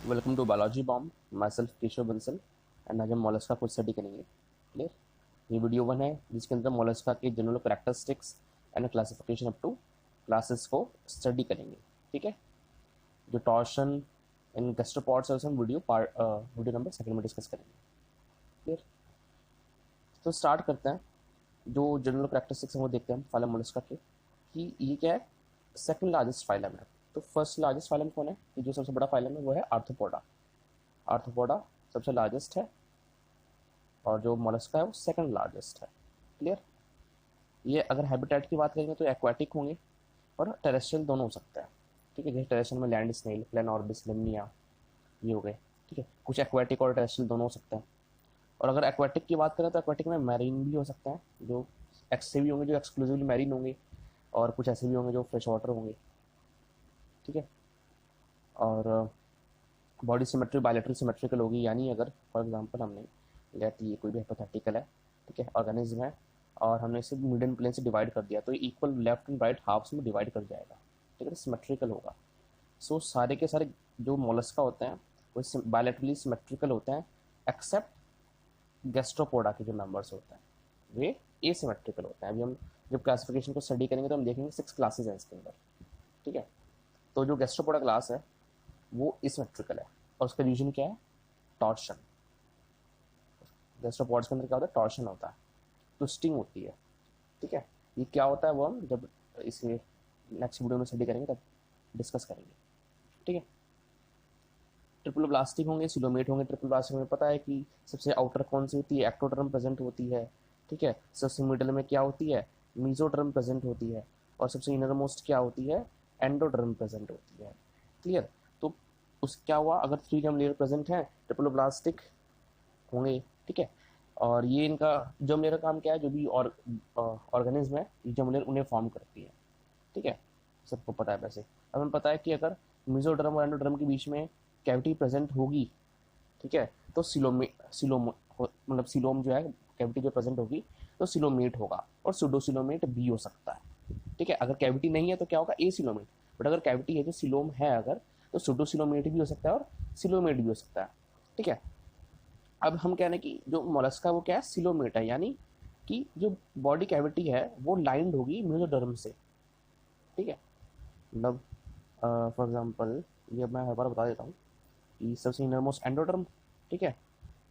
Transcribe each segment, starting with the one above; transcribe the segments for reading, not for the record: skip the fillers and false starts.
Welcome to biology bomb. Myself Keshav Bansal and आज हम Mollusca को स्टडी करेंगे। क्लियर। ये वीडियो 1 है जिसके अंदर मोलस्का के general characteristics and classification up to classes को स्टडी करेंगे। ठीक है। जो टॉर्शन इन गैस्ट्रोपॉड्स है उसे हम वीडियो नंबर 2 में डिस्कस करेंगे। क्लियर। तो स्टार्ट करते हैं। जो जनरल कैरेक्टरिस्टिक्स हैं वो देखते हैं फाइलम मोलस्का के कि ये क्या है। सेकंड लार्जेस्ट फाइलम है। तो फर्स्ट लार्जेस्ट फाइलम कौन है कि जो सबसे बड़ा फाइलम है वो है आर्थ्रोपोडा। आर्थ्रोपोडा सबसे लार्जेस्ट है और जो मोलस्का है वो सेकंड लार्जेस्ट है। क्लियर। ये अगर हैबिटेट की बात करेंगे तो एक्वाटिक होंगे और टेरेस्ट्रियल दोनों हो सकते हैं। ठीक है। जैसे टेरेस्ट्रियल में लैंड स्नेल, प्लेनॉर्बिस, लिम्निया, ये हो गए। ठीक है। कुछ एक्वाटिक और टेरेस्ट्रियल दोनों हो सकते हैं। और अगर एक्वाटिक की बात करें तो एक्वाटिक में मैरीन भी हो सकते हैं, जो ऐसे भी होंगे जो एक्सक्लूसिवली मैरीन होंगे, और कुछ ऐसे भी होंगे जो फ्रेश वाटर होंगे। ठीक है। और बॉडी सिमेट्री बायलैटरल सिमेट्रिकल होगी, यानी अगर फॉर एग्जांपल हमने लेट ये कोई भी हाइपोथेटिकल है, ठीक है, ऑर्गेनिज्म है, और हमने इसे मिडन प्लेन से डिवाइड कर दिया तो equal left and right halfs में डिवाइड कर जाएगा। ठीक है। सिमेट्रिकल होगा। सो सारे के सारे जो मोलस्का होते हैं वो बायलैटरली सिमेट्रिकल होते हैं, एक्सेप्ट गैस्ट्रोपोडा के जो मेंबर्स होते हैं वे एसिमेट्रिकल होते हैं। अभी हम जब क्लासिफिकेशन को स्टडी करेंगे तो हम देखेंगे 6 क्लासेज हैं इसके अंदर। ठीक है। तो जो गैस्ट्रोपोडा क्लास है वो एसिमेट्रिकल है और उसका रीजन क्या है? टॉर्शन। गैस्ट्रोपोड्स के अंदर क्या होता है? टॉर्शन होता है, ट्विस्टिंग होती है। ठीक है। ये क्या होता है वो हम जब इसे नेक्स्ट वीडियो में स्टडी करेंगे तब डिस्कस करेंगे। ठीक है। ट्रिपल ब्लास्टिक होंगे, सिलोमेट होंगे। ट्रिपल ब्लास्टिक में पता है कि सबसे आउटर कौन सी होती है? एक्टोडर्म प्रेजेंट होती है। ठीक है। सबसे मिडल में क्या होती है? मीजोडर्म प्रेजेंट होती है। और सबसे इनर मोस्ट क्या होती है? एंडोडर्म प्रेजेंट होती है। क्लियर। तो उस क्या हुआ, अगर 3 जर्म लेयर प्रेजेंट है ट्रिपल ब्लास्टिक होंगे। ठीक है। और ये इनका जर्म लेयर का काम क्या है? जो भी ऑर्गेनिज्म है ये जर्म लेयर उन्हें फॉर्म करती है। ठीक है। सबको पता है वैसे। अब हमें पता है कि अगर मेसोडर्म और एंडोडर्म के बीच में कैविटी प्रेजेंट होगी, ठीक है, तो मतलब सिलोम जो है कैविटी जो प्रेजेंट होगी तो सिलोमेट होगा और सुडोसिलोमेट भी हो सकता है। ठीक है। अगर कैविटी नहीं है तो क्या होगा? ए सिलोमेट। बट अगर कैविटी है जो सिलोम है अगर, तो सुडोसिलोमेट भी हो सकता है और सिलोमेट भी हो सकता है। ठीक है। अब हम कह रहे हैं कि जो मोलस्का वो क्या है? सिलोमेट है, यानी कि जो बॉडी कैविटी है वो लाइंड होगी मेसोडर्म से। ठीक है। मतलब फॉर एग्जांपल ये अब मैं हर बार बता देता हूँ कि सबसे इनरमोस्ट एंडोडर्म, ठीक है,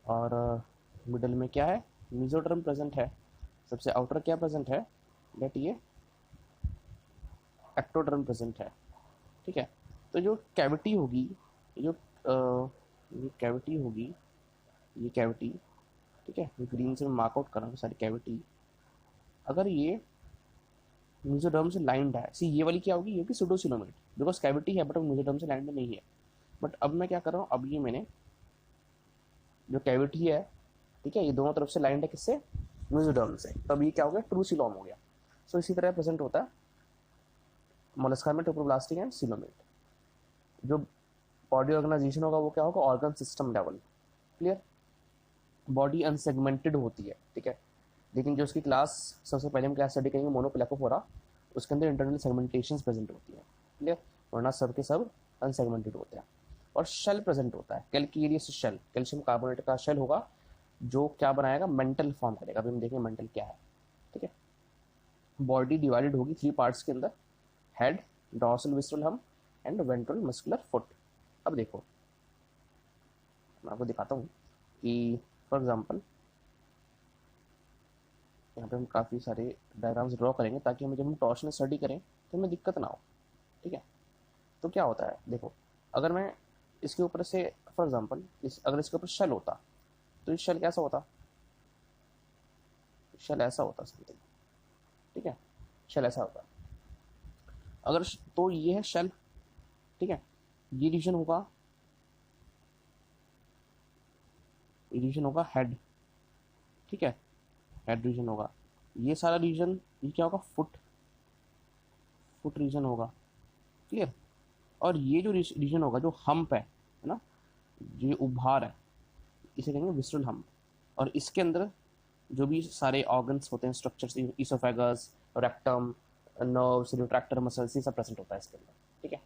और मिडल में क्या है? मेसोडर्म प्रेजेंट है। सबसे आउटर क्या प्रेजेंट है? लेट ये एक्टोडर्म प्रेजेंट है। ठीक है। तो जो कैविटी होगी, जो ये कैविटी होगी, ये कैविटी, ठीक है, ग्रीन से मैं मार्कआउट कर रहा हूँ सारी कैविटी। अगर ये मेसोडर्म से लाइंड है, सी ये वाली क्या होगी? ये होगी सुडोसिलोमेट, बिकॉज कैविटी है बट वो मेसोडर्म से लाइंड नहीं है। बट अब मैं क्या कर रहा हूँ, अब ये मैंने जो कैविटी है, ठीक है, ये दोनों तरफ से लाइंड है किससे? मेसोडर्म से। तब ये क्या हो गया? ट्रू सिलोम हो गया। सो इसी तरह प्रेजेंट होता है मोलस्का में ट्रोपोब्लास्टिक एंड सिलोमेट। जो बॉडी ऑर्गेनाइजेशन होगा वो क्या होगा? Organ system level. Clear. Body unsegmented होती है। ठीक है। लेकिन जो उसकी क्लास सबसे पहले हम क्लास स्टडी करेंगे मोनोप्लेकोफोरा, उसके अंदर इंटरनल सेगमेंटेशन प्रेजेंट होती है। क्लियर। वरना सब के सब अनसेगमेंटेड होते हैं। और शेल प्रेजेंट होता है, कैल्केरियस शेल, कैल्शियम कार्बोनेट का शेल होगा जो क्या बनाएगा? मेंटल फॉर्म करेगा। अभी हम देखेंगे मेंटल क्या है। ठीक है। बॉडी डिवाइडेड होगी 3 पार्ट्स के अंदर, हेड, डॉर्सल विस्ट्रल हम एंड वेंट्रल मस्कुलर फुट। अब देखो मैं आपको दिखाता हूँ कि फॉर एग्जांपल यहाँ पे हम काफ़ी सारे डायग्राम्स ड्रॉ करेंगे ताकि हमें जब हम टॉर्शन स्टडी करें तो हमें दिक्कत ना हो। ठीक है। तो क्या होता है देखो, अगर मैं इसके ऊपर से फॉर एग्जांपल अगर इसके ऊपर शेल होता तो ये शेल कैसा होता? शेल ऐसा होता समथिंग। ठीक है। शेल ऐसा होता। अगर तो ये है शेल। ठीक है। ये रीजन होगा, ये रीजन होगा हेड। ठीक है। हेड रीजन होगा। ये सारा रीजन ये क्या होगा? फुट, फुट रीजन होगा। क्लियर। और ये जो रीजन होगा जो हम्प है ना, जो ये उभार है, इसे कहेंगे विस्ट्रल हम्प। और इसके अंदर जो भी सारे ऑर्गन्स होते हैं, structures, oesophagus, rectum, nerves, retractor muscles, ये सब प्रेजेंट होता है इसके अंदर। ठीक है।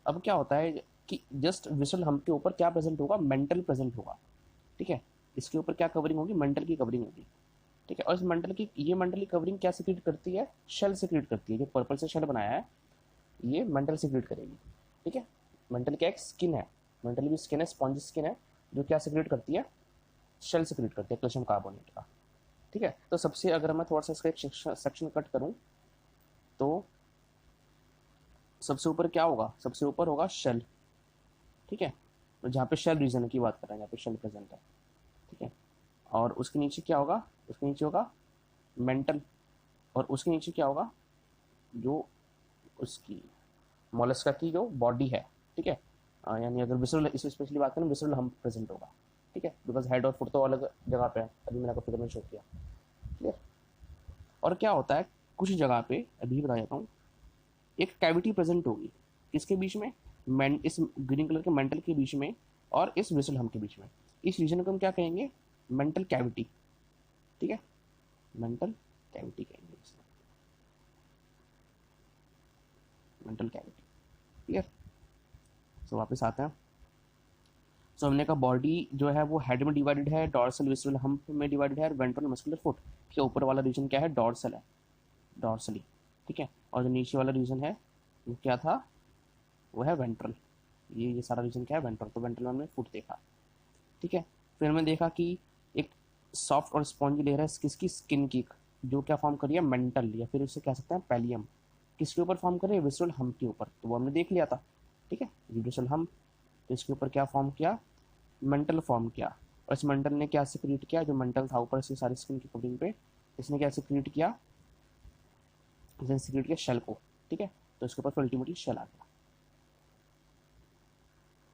अब क्या होता है कि जस्ट विजुअल हम्प के ऊपर क्या प्रेजेंट होगा, मेंटल प्रेजेंट होगा, ठीक है। इसके ऊपर क्या कवरिंग होगी, मेंटल की कवरिंग होगी, ठीक है। और इस मेंटल की, ये मेंटल की कवरिंग क्या सिक्रीट करती है, शेल सिक्रीट करती है। जो पर्पल से शेल बनाया है ये मेंटल सिक्रीट करेगी, ठीक है। मेंटल क्या एक स्किन है, मेंटल भी स्किन है, स्पॉन्ज स्किन है, जो क्या सिक्रीट करती है, शेल सिक्रीट करती है कैल्शियम कार्बोनेट का, ठीक है। तो सबसे अगर मैं थोड़ा सा इसका एक सेक्शन कट करूं तो सबसे ऊपर क्या होगा, सबसे ऊपर होगा शेल, ठीक है। तो जहाँ पे शेल रीजन की बात कर रहे हैं, जहाँ पे शेल प्रेजेंट है, ठीक है। और उसके नीचे क्या होगा, उसके नीचे होगा मेंटल, और उसके नीचे क्या होगा, जो उसकी मोलस्का की जो बॉडी है, ठीक है। यानी अगर विसरल, इस स्पेशली बात करें, विसरल हम प्रेजेंट होगा, ठीक है, बिकॉज हेड और फुट तो अलग जगह पे है, अभी मैंने आपको फिगर में शो किया, क्लियर। और क्या होता है, कुछ जगह पे अभी बता देता हूँ, एक कैविटी प्रेजेंट होगी, किसके बीच में, इस ग्रीन कलर के मेंटल के बीच में और इस विसरल हम के बीच में। इस रीजन को हम क्या कहेंगे, मेंटल कैविटी, ठीक है, मेंटल कैविटी कहेंगे इसे, मेंटल कैविटी, क्लियर। सो वापस आते हैं। सो हमने कहा बॉडी जो है वो हेड में डिवाइडेड है, डॉर्सल विसरल हम्प में डिवाइडेड है, और वेंट्रल मस्कुलर फुट के ऊपर वाला रीजन क्या है, डॉर्सल है, डॉर्सली, ठीक है। और जो नीचे वाला रीजन है वो क्या था, वो है वेंट्रल। ये सारा रीजन क्या है, वेंट्रल। तो वेंट्रल में हमने फुट देखा, ठीक है। फिर हमने देखा कि एक सॉफ्ट और स्पॉन्जी लेयर है किसकी, स्किन की, जो क्या फॉर्म करिए, मेंटल, या फिर उसे कह सकते हैं पैलियम, किसके ऊपर फॉर्म करे, विसरल हम्प के ऊपर। तो वो हमने देख लिया था, ठीक है, विसरल हम्प। तो इसके ऊपर क्या फॉर्म किया, मेंटल फॉर्म किया। और इस मेंटल ने क्या सिक्रीट किया, जो मेंटल था ऊपर से सारी स्किन की कवरिंग पे, इसने क्या सिक्रीट किया, इसने सिक्रीट किया शेल को, ठीक है। तो इसके ऊपर फिर अल्टीमेटली शेल आ गया।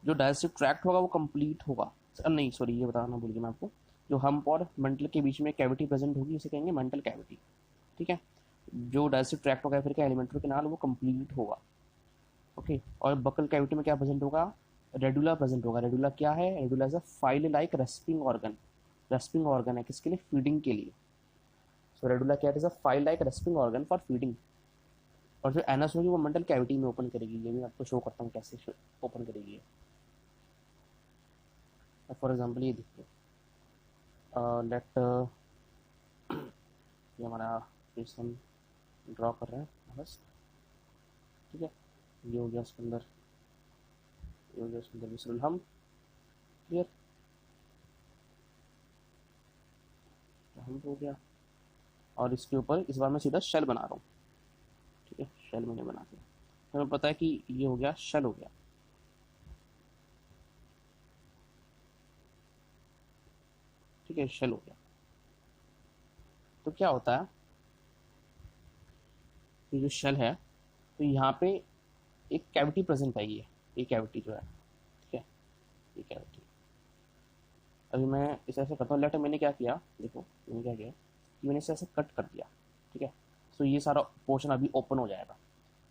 जो डाइजेस्टिव ट्रैक्ट होगा वो कंप्लीट होगा, नहीं सॉरी ये बताना भूल गया मैं आपको, जो हम्प और मेंटल के बीच में कैविटी प्रेजेंट होगी उसे कहेंगे मेंटल कैविटी, ठीक है। जो डाइजेस्टिव ट्रैक्ट होगा फिर क्या, एलिमेंट्री कैनाल, वो कंप्लीट होगा, ओके। और बकल कैविटी में क्या प्रेजेंट होगा, रेडुला प्रेजेंट होगा। रेडुला क्या है, radula is a file like respiring organ, respiring organ है किसके लिए, फीडिंग के लिए। सो रेडुला क्या is a file like respiring organ for feeding. और जो एनस होगी वो मेंटल कैविटी में ओपन करेगी, ये भी आपको शो करता हूँ कैसे ओपन करेगी। फॉर एग्जाम्पल ये देखिए, लेट ये हमारा फेस हम ड्रॉ कर रहे हैं बस, ठीक है। ये हो गया उसके अंदर, ये हो गया उसके अंदर विसरल हम, क्लियर, हम हो गया। और इसके ऊपर इस बार मैं सीधा शेल बना रहा हूँ, ठीक है, शेल मैंने बना दिया। तो हमें पता है कि ये हो गया, शेल हो गया, ठीक है, शेल हो गया। तो क्या होता है, ये जो शेल है, तो यहाँ पे एक कैविटी प्रेजेंट है, ये कैविटी जो है, ठीक है, ये कैविटी। अभी मैं इसे ऐसे करता हूँ, लेट मैंने क्या किया, देखो मैंने क्या किया कि मैंने इसे ऐसे कट कर दिया, ठीक है। सो ये सारा पोर्शन अभी ओपन हो जाएगा,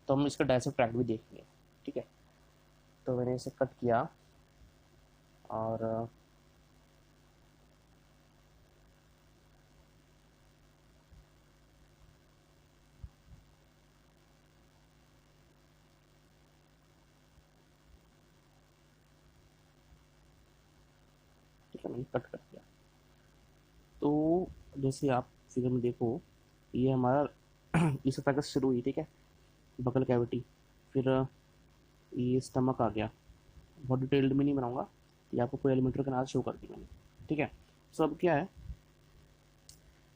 तो हम इसका डाइजेस्टिव ट्रैक्ट भी देखेंगे, ठीक है। तो मैंने इसे कट किया और ठीक है, मैंने कट कर दिया। तो जैसे आप फिगर में देखो, ये हमारा इस तरह से शुरू हुई, ठीक है, बकल कैविटी, फिर ये स्टमक आ गया। बहुत डिटेल्ड में नहीं बनाऊंगा, ये आपको कोई एलिमेंट्री कैनाल शो कर दी मैंने, ठीक है। सो अब क्या है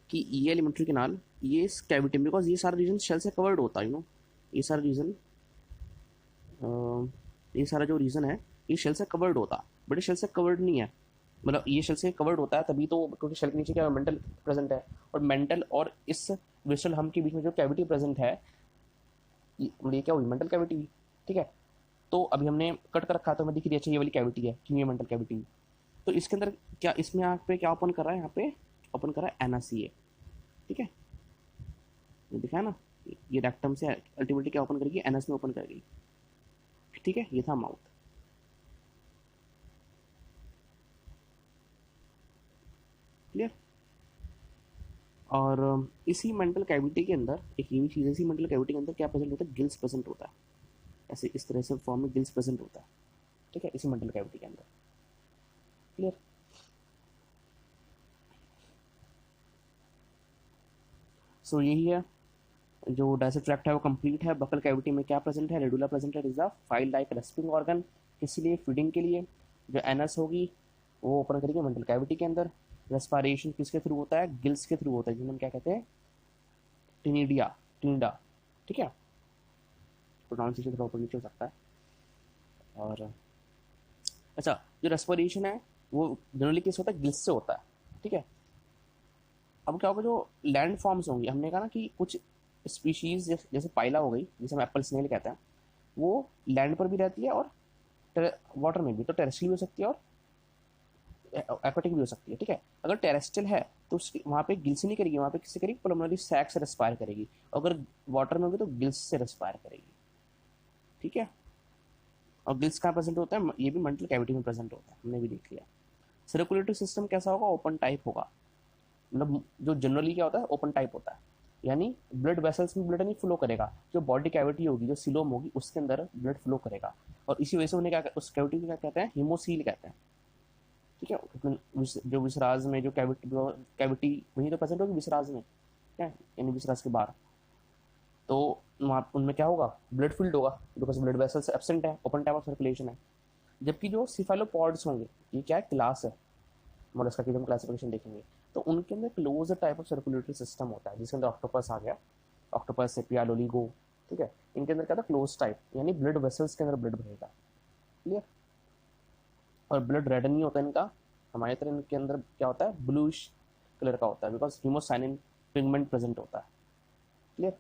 कि ये एलिमेंट्री कैनाल, ये इस कैविटी में, बिकॉज ये सारा रीजन शेल से कवर्ड होता है, ये सारा रीजन, ये सारा जो रीजन है ये शेल से कवर्ड होता, बट ये शेल से कवर्ड नहीं है। मतलब ये शेल से कवर्ड होता है तभी तो, क्योंकि शेल के नीचे क्या मेंटल प्रेजेंट है, और मेंटल और इस विसरल हम के बीच में जो कैविटी प्रेजेंट है, ये क्या हुई, मेंटल कैविटी, ठीक है। तो अभी हमने कट कर रखा, तो हमें दिख रही है, अच्छा ये वाली कैविटी है, क्यों, ये मेंटल कैविटी। तो इसके अंदर क्या, इसमें यहाँ पे क्या ओपन कर रहा है, यहाँ पे ओपन कर रहा है एनआसीए, ठीक है, ये दिखा है ना, ये रेक्टम से अल्टीमेटली क्या ओपन करेगी, एनएस में ओपन करेगी, ठीक है। ये था माउथ, क्लियर। और इसी मेंटल कैविटी के अंदर एक ये भी चीज़ है, इसी मेंटल कैविटी के अंदर क्या प्रेजेंट होता है, गिल्स प्रेजेंट होता है, ऐसे इस तरह से फॉर्म में गिल्स प्रेजेंट होता है, ठीक है, इसी मेंटल कैविटी के अंदर। क्लियर। सो यही है, जो डायसेक्ट ट्रैक्ट है वो कंप्लीट है। बकल कैविटी में क्या प्रेजेंट है, रेडुला प्रेजेंट है, is a file like respiring organ, इसीलिए फीडिंग के लिए। जो एनस होगी वो ओपन करेगी मेंटल कैविटी के अंदर। रेस्पायरेशन किसके थ्रू होता है, गिल्स के थ्रू होता है, जिन्हें हम क्या कहते हैं, टिनिडिया, टिनिडा। ठीक है, प्रोनाउंसिएशन थोड़ा ऊपर नीचे हो सकता है। और अच्छा, जो रेस्पिरेशन है वो जनरली किस होता है, गिल्स से होता है। ठीक है, अब क्या होगा, जो लैंड फॉर्म्स होंगी, हमने कहा ना कि कुछ स्पीशीज जैसे पाइला हो गई, जिसे हम एप्पल स्नेल कहते हैं, वो लैंड पर भी रहती है और वाटर में भी, तो टेरेस्ट्रियल भी हो सकती है और एक्वाटिक भी हो सकती है। ठीक है, अगर टेरेस्ट्रियल है तो उसकी वहाँ पे गिल्स नहीं करेगी, वहाँ पे किससे करेगी, पल्मोनरी सैक से रेस्पायर करेगी। अगर वाटर में होगी तो गिल्स से रेस्पायर करेगी। ठीक है, और गिल्स कहाँ प्रेजेंट होता है, ये भी मेंटल कैविटी में प्रेजेंट होता है, हमने भी देख लिया। सर्कुलेटरी सिस्टम कैसा होगा, ओपन टाइप होगा। मतलब जो जनरली क्या होता है, ओपन टाइप होता है, यानी ब्लड वेसल्स में ब्लड नहीं फ्लो करेगा, जो बॉडी कैविटी होगी, जो सिलोम होगी, उसके अंदर ब्लड फ्लो करेगा। और इसी वजह से उन्हें क्या, उस कैविटी को क्या कहते हैं, हिमोसील कहते हैं। ठीक है, जो विसराज में जो कैविटी कैविटी वहीं तो प्रेजेंट होगी विसराज में, क्या यानी विसराज के बाहर, तो वहाँ उनमें क्या होगा, ब्लड फील्ड होगा, बिकॉज ब्लड वेसल्स एब्सेंट है, ओपन टाइप ऑफ सर्कुलेशन है। जबकि जो सिफेलोपॉड्स होंगे, ये क्या है, क्लास है मोलस्का की, हम क्लासिफिकेशन देखेंगे तो उनके अंदर close type of circulatory system होता है, जिसके अंदर ऑक्टोपस आ गया, ऑक्टोपस, सेपिया, लोलिगो। ठीक है, इनके अंदर क्या था, क्लोज टाइप, यानी ब्लड वेसल्स के अंदर ब्लड बहेगा। क्लियर। और ब्लड रेड नहीं होता इनका, हमारे तरह इनके अंदर क्या होता है, ब्लूइश कलर का होता है, बिकॉज हीमोसाइनिन पिगमेंट प्रेजेंट होता है। क्लियर।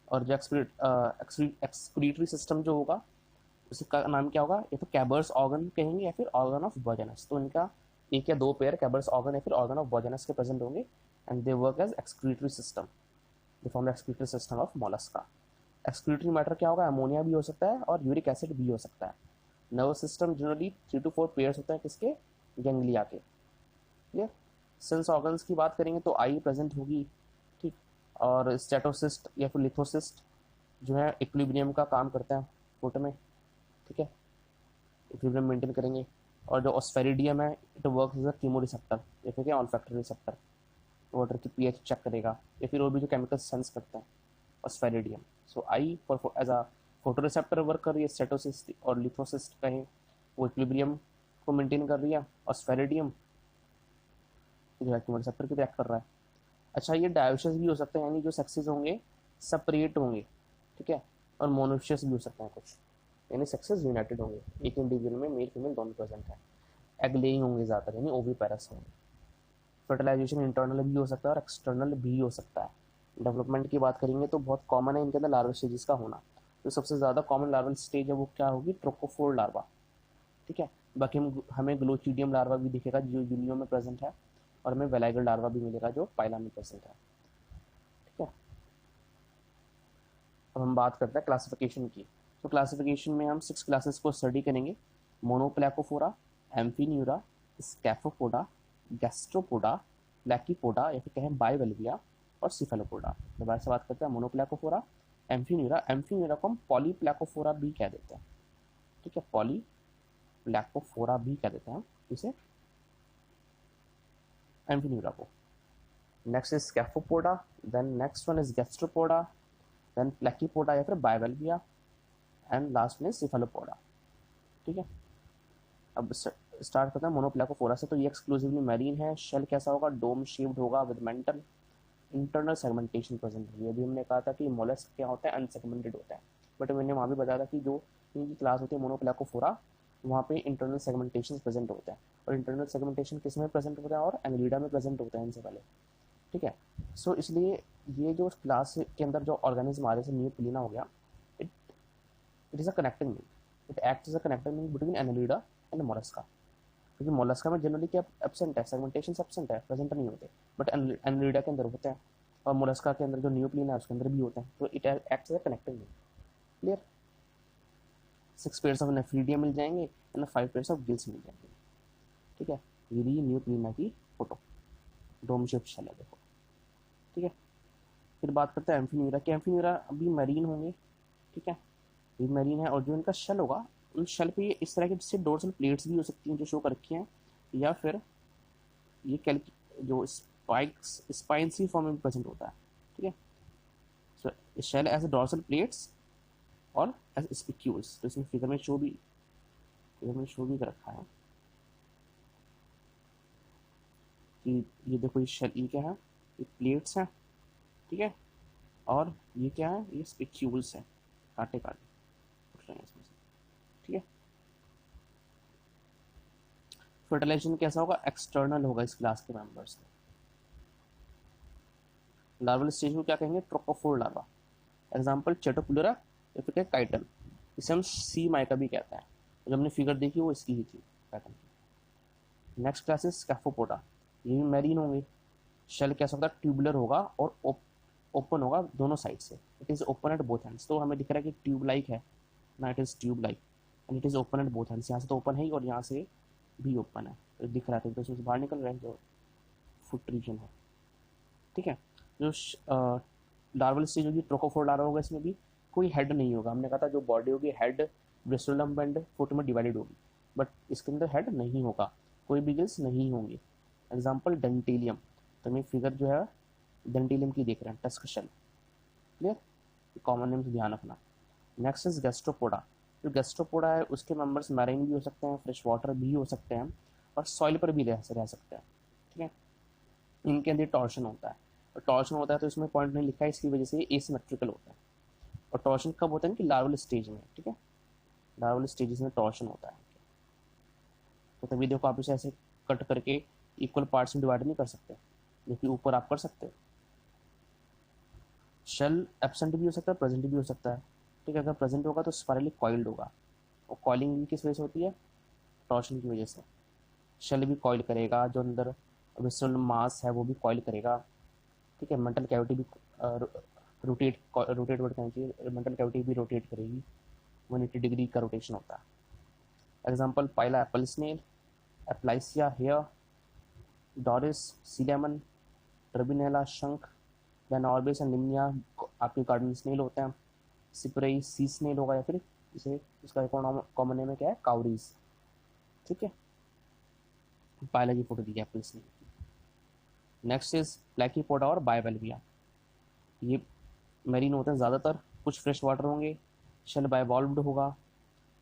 और जो एक्सक्रीटरी सिस्टम जो होगा, उसका नाम क्या होगा, या तो कैबर्स ऑर्गन कहेंगे या फिर ऑर्गन ऑफ वॉजेनस। तो इनका एक या दो पेयर कैबर्स ऑर्गन या फिर ऑर्गन ऑफ वॉजेनस के प्रेजेंट होंगे, and they work as excretory system. They form excretory system of Mollusca. Excretory matter क्या होगा, अमोनिया भी हो सकता है और यूरिक एसिड भी हो सकता है। Nervous system generally 3 to 4 pairs होते हैं, किसके, गैंग्लिया के। क्लियर। सेंस ऑर्गन्स की बात करेंगे तो आई प्रेजेंट होगी। ठीक, और स्टेटोसिस्ट या फिर लिथोसिस्ट जो है इक्विलिब्रियम का काम करता है फुट में। ठीक है, इक्विलिब्रियम मेंटेन करेंगे। और जो ऑस्फेरिडियम है, it works as a chemoreceptor या फिर क्या, ऑल्फैक्टरी रिसेप्टर, वाटर की पीएच चेक करेगा, या फिर और भी जो केमिकल सेंस करता है, osphradium. So I for as a photo receptor work कर रही है, स्टेटोसिस्ट और लिथोसिस्ट कहें, वो इक्विलिब्रियम को मेंटेन कर रही है। ऑस्फेरिडियम जो है कीमो रिसेप्टर की रिएक्ट कर रहा है। अच्छा, ये डायोशियस भी हो सकते हैं, यानी जो सेक्सेस होंगे सेपरेट होंगे। ठीक है, और मोनोशियस भी हो सकते हैं कुछ, यानी सेक्सेस यूनाइटेड होंगे, एक इंडिविजुअल में मेल फीमेल दोनों प्रेजेंट है। एग लेइंग होंगे ज़्यादातर, यानी ओविपेरस होंगे। फर्टिलाइजेशन इंटरनल भी हो सकता है और एक्सटर्नल भी हो सकता है। डेवलपमेंट की बात करेंगे तो बहुत कॉमन है इनके अंदर लार्वल स्टेजेस का होना। तो सबसे ज़्यादा कॉमन लार्वल स्टेज है वो क्या होगी, ट्रोकोफोर लार्वा। ठीक है, बाकी हमें ग्लोचीडियम लार्वा भी दिखेगा जो यूनियो में प्रेजेंट है, और हमें वेलाइगल लार्वा भी मिलेगा जो पाइला में प्रेजेंट है। ठीक है, अब हम बात करते हैं क्लासिफिकेशन की। तो क्लासिफिकेशन में हम 6 क्लासेस को स्टडी करेंगे, मोनोप्लैकोफोरा, एम्फीन्यूरा, स्कैफोपोडा, गैस्ट्रोपोडा, प्लैकीपोडा या फिर कहें बाइवेल्विया, और सिफेलोपोडा। दोबारा से बात करते हैं, मोनोप्लैकोफोरा, एम्फीन्यूरा, एम्फीन्यूरा को हम पॉलीप्लैकोफोरा भी कह देते हैं। ठीक है, पॉलीप्लैकोफोरा भी कह देते हैं इसे, एम्फीन्यूरा को। Next is scaphopoda, then next one is gastropoda, then pelecypoda या फिर बाइवेल्विया, एंड लास्ट में सिफेलोपोडा। ठीक है, अब स्टार्ट करते हैं मोनोप्लैकोफोरा से। तो ये एक्सक्लूसिवली मैरीन है। शेल कैसा होगा, डोम शेप्ड होगा with mental internal segmentation present होगी। अभी हमने कहा था कि मोलस्क क्या होता है, अनसेगमेंटेड होता है, बट मैंने वहाँ भी बताया था कि जो इनकी क्लास होती है मोनोप्लैकोफोरा, वहाँ पे इंटरनल सेगमेंटेशन प्रेजेंट होता है। और इंटरनल सेगमेंटेशन किस में प्रेजेंट होता है, और एनिलिडा में प्रेजेंट होता है इनसे पहले। ठीक है, सो इसलिए ये जो क्लास के अंदर जो ऑर्गेनिज्म आ रहे, न्यू प्लीना हो गया, it it is a connecting link, it act is a connecting link between Annelida and Mollusca. क्योंकि मोलस्का में जनरली क्या एब्सेंट है, सेगमेंटेशन एब्सेंट है, प्रेजेंट नहीं होते, बट एनिलिडा के अंदर होते हैं, और मोलस्का के अंदर जो न्यूक्लियन है उसके अंदर भी होते हैं, तो it acts as a connecting link. Clear. 6 pairs of nephridia मिल जाएंगे एंड 5 पेयर्स ऑफ गिल्स मिल जाएंगे। ठीक है, ये रही न्यूक्लियना की फोटो, डोम शेप शेल है देखो। ठीक है, फिर बात करते हैं एम्फीन्यूरा की। एम्फीन्यूरा अभी मरीन होंगे। ठीक है, ये मरीन है, और जो इनका शेल होगा उन शेल पे इस तरह की डोर्सल प्लेट्स भी हो सकती हैं जो शो कर रखी हैं, या फिर ये जो स्पाइक्स स्पाइनसी फॉर्म में प्रेजेंट होता है। ठीक है, सो शेल एज डोर्सल प्लेट्स और एज स्पिक्यूल्स। तो इसमें फिगर में शो भी कर रखा है कि ये देखो ये शेल, ये क्या है, ये प्लेट्स हैं। ठीक है, और ये क्या है, ये स्पिक्यूल्स है, कांटे कांटे उठ रहे हैं इसमें से। ठीक है, फर्टिलाइजेशन कैसा होगा, एक्सटर्नल होगा इस क्लास के मेंबर्स में। लार्वल स्टेज को क्या कहेंगे, ट्रोकोफोर लार्वा। एग्जाम्पल चेटोपुलेरा या फिर काइटल, इसे हम सी माइका भी कहते हैं। जो हमने फिगर देखी वो इसकी ही थी पैटर्न की। नेक्स्ट क्लास है स्कैफोपोडा, ये भी मैरीन होंगे। शेल कैसा होता है, ट्यूबुलर होगा और ओपन होगा दोनों साइड से। It is open at both hands, तो हमें दिख रहा है कि ट्यूब लाइक है ना, it is tube like and it is open at both hands. यहाँ से तो ओपन है ही और यहाँ से भी ओपन है, तो दिख रहा है, तो उसमें बाहर निकल रहा है जो फुट रीजन है। ठीक है, जो लार्वल स्टेज होगी ट्रोकोफोर लार्वा होगा, इसमें भी कोई हेड नहीं होगा। हमने कहा था जो बॉडी होगी हेड, ब्रिस्टल लंब एंड फुट में डिवाइडेड होगी, बट इसके अंदर हेड नहीं होगा, कोई भी गिल्स नहीं होंगे। एग्जाम्पल डेंटेलियम, तो हमें फिगर जो है डेंटेलियम की देख रहे हैं, tusk shell. Clear, common name से ध्यान रखना। Next is Gastropoda. जो गैस्ट्रोपोडा है उसके मेंबर्स मैरीन भी हो सकते हैं, फ्रेश वाटर भी हो सकते हैं, और सॉइल पर भी रह सकते हैं। ठीक है, इनके अंदर टॉर्शन होता है, और टॉर्शन होता है तो इसमें पॉइंट नहीं लिखा है, इसकी वजह से एसिमेट्रिकल होता है। और टॉर्शन कब होता है कि लार्वल स्टेज में। ठीक है, लार्वल स्टेजेस में टॉर्शन होता है। तो तभी देखो आप इसे ऐसे कट करके इक्वल पार्ट्स में डिवाइड नहीं कर सकते, जो कि ऊपर आप कर सकते हो। शेल एब्सेंट भी हो सकता है, प्रेजेंट भी हो सकता है। ठीक है, अगर प्रेजेंट होगा तो स्पायरली कॉइल्ड होगा, और कॉइलिंग भी किस वजह से होती है, टॉर्शन की वजह से। शेल भी कॉइल करेगा, जो अंदर विसरल मास है वो भी कॉइल करेगा। ठीक है, मेंटल कैविटी भी रोटेट रोटेट वर्ड कहना चाहिए, मेंटल कैविटी भी रोटेट करेगी, 180 डिग्री का रोटेशन होता है। एग्जाम्पल पाइला एप्पल स्नेल, एप्लाइसिया हेयर, डॉरिस सी लेमन, ट्रिबिनेला शंख, देन ऑर्बिस एंड निम्निया आपके गार्डन स्नेल होते हैं। सिपरई सी स्नेल होगा, या फिर इसे इसका एक कॉमन नेम है क्या है, काउरीज। ठीक है, पाइला की फोटो दी है एप्पल स्नेल। नेक्स्ट इज प्लैकीपोडा और बायवेल्विया, ये मेरीन होते हैं ज़्यादातर, कुछ फ्रेश वाटर होंगे। शेल बायवॉल्व्ड होगा,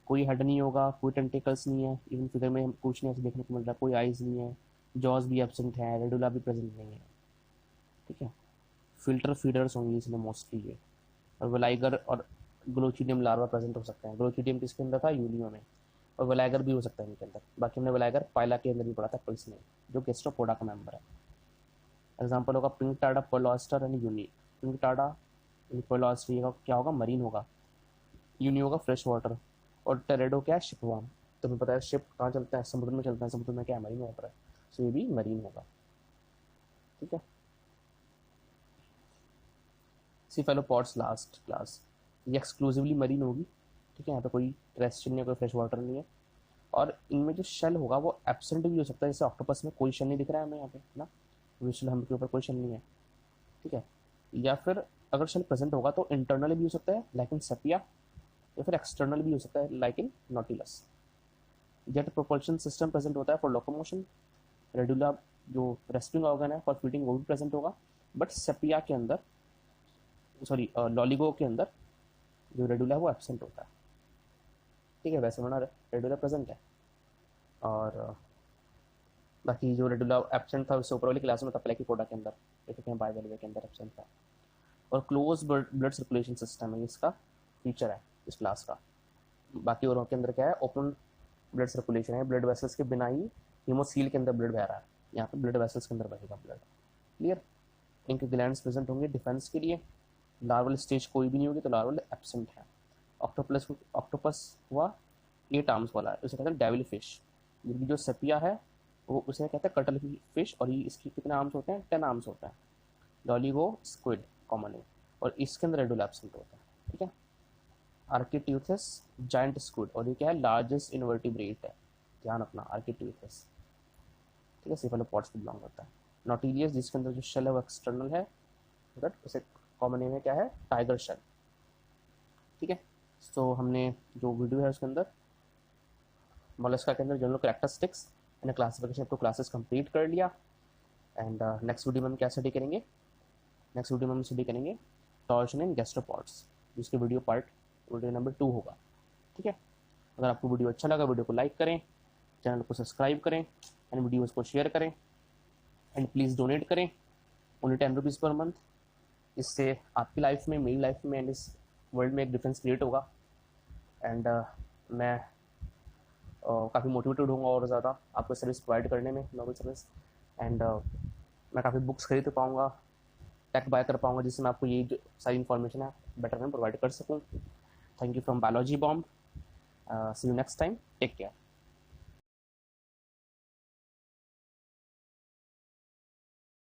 कोई हेड नहीं होगा, कोई टेंटिकल्स नहीं है, इवन फिगर में हम कुछ नहीं ऐसे देखने को मिल रहा, कोई आइज नहीं है, जॉज भी एब्सेंट है, रेडुला भी प्रेजेंट नहीं है। ठीक है, फिल्टर फीडर्स होंगी इसमें मोस्टली ये, और वेलाइगर और ग्लोचिडियम लार्वा प्रेजेंट हो सकते हैं। ग्लोचिडियम किसके अंदर था, यूनियो में, और वेलाइगर भी हो सकता है इनके अंदर। बाकी हमने वेलाइगर पाइला के अंदर भी पढ़ा था पल्स में, जो गैस्ट्रोपोडा का मेंबर है। एग्जाम्पल होगा pinctada, pearl oyster and unio. Pinctada pearl oyster का क्या होगा, मरीन होगा। यूनी होगा फ्रेश वाटर, और टेरेडो क्या है, शिपवार्म। तुम्हें पता है शिप कहाँ चलता है, समुद्र में चलता है, समुद्र में क्या है, मरीन वाटर है, सो ये भी मरीन होगा। ठीक है, सिफेलोपॉड्स लास्ट क्लास, ये एक्सक्लूसिवली मरीन होगी। ठीक है, यहाँ पे कोई टेरेस्ट्रियल नहीं है, कोई फ्रेश वाटर नहीं है, और इनमें जो शेल होगा वो एब्सेंट भी हो सकता है, जैसे ऑक्टोपस में कोई शेल नहीं दिख रहा है हमें यहाँ पे ना, विजुअल हम के ऊपर कोई शेल नहीं है। ठीक है, या फिर अगर शेल प्रेजेंट होगा तो इंटरनली भी हो सकता है लाइक इन सेपिया, या फिर एक्सटर्नल भी हो सकता है like in Nautilus. Jet propulsion system present होता है फॉर लोकोमोशन। रेडुला जो रेस्पिंग ऑर्गन है फॉर फीडिंग वो भी प्रेजेंट होगा, बट सेपिया के अंदर, सॉरी लॉलिगो के अंदर जो रेडुला है वो एब्सेंट होता है। ठीक है, वैसे होना रेडुला प्रेजेंट है, और बाकी जो रेडुला एब्सेंट था उससे ऊपर वाली क्लास में था प्लैकीपोडा के अंदर, देखते हैं बायवेल्विया के अंदर एब्सेंट था। और क्लोज ब्लड सर्कुलेशन सिस्टम है, इसका फीचर है इस क्लास का। बाकी औरों के अंदर क्या है, ओपन ब्लड सर्कुलेशन है, ब्लड वेसल्स के बिना ही हीमोसील के अंदर ब्लड बह रहा है, यहाँ पे ब्लड वेसल्स के अंदर बहेगा ब्लड। क्लियर, इनके ग्लैंड्स प्रेजेंट होंगे डिफेंस के लिए। लार्वल स्टेज कोई भी नहीं होगी तो लार्वल एब्सेंट है। ऑक्टोपस हुआ 8 आर्म्स वाला है, उसे कहते हैं डेविल फिश। जबकि जो सेपिया है वो उसे कहते हैं कटल फिश, और ये इसके कितने आर्म्स होते हैं, 10 आर्म्स होता है। लॉलीगो स्क्विड कॉमन है, और इसके अंदर रेडुला एब्सेंट होता है। ठीक है, आर्किट्यूथस जाइंट स्क्विड, और ये क्या है, लार्जेस्ट इनवर्टिब्रेट है, ध्यान रखना आर्किट्यूथस। ठीक है, सेफेलोपॉड्स को बिलोंग करता है। नॉटिलियस जिसके अंदर जो शेल है वो एक्सटर्नल है, बट उसे कॉमन नेम है क्या है, टाइगर शेल। ठीक है, तो हमने जो वीडियो है उसके अंदर मोलस्का के अंदर general characteristics and classification up to classes complete कर लिया। एंड नेक्स्ट वीडियो में हम क्या स्टडी करेंगे, नेक्स्ट वीडियो में हम स्टडी करेंगे टॉर्शन इन गैस्ट्रोपॉड्स, जिसके वीडियो नंबर 2 होगा। ठीक है, अगर आपको वीडियो अच्छा लगा वीडियो को लाइक करें, चैनल को सब्सक्राइब करें एंड वीडियोस को शेयर करें एंड प्लीज़ डोनेट करें, ओनली 10 रुपीज़ पर मंथ। इससे आपकी लाइफ में, मेरी लाइफ में एंड इस वर्ल्ड में एक डिफरेंस क्रिएट होगा। एंड मैं काफ़ी मोटिवेटेड होऊंगा और ज़्यादा आपको सर्विस प्रोवाइड करने में, नॉवल सर्विस। एंड मैं काफ़ी बुक्स खरीद पाऊँगा, टेक बाय कर पाऊँगा, जिससे मैं आपको ये जो सारी इन्फॉर्मेशन है बेटर में प्रोवाइड कर सकूँ। Thank you from biology bomb. See you next time, take care.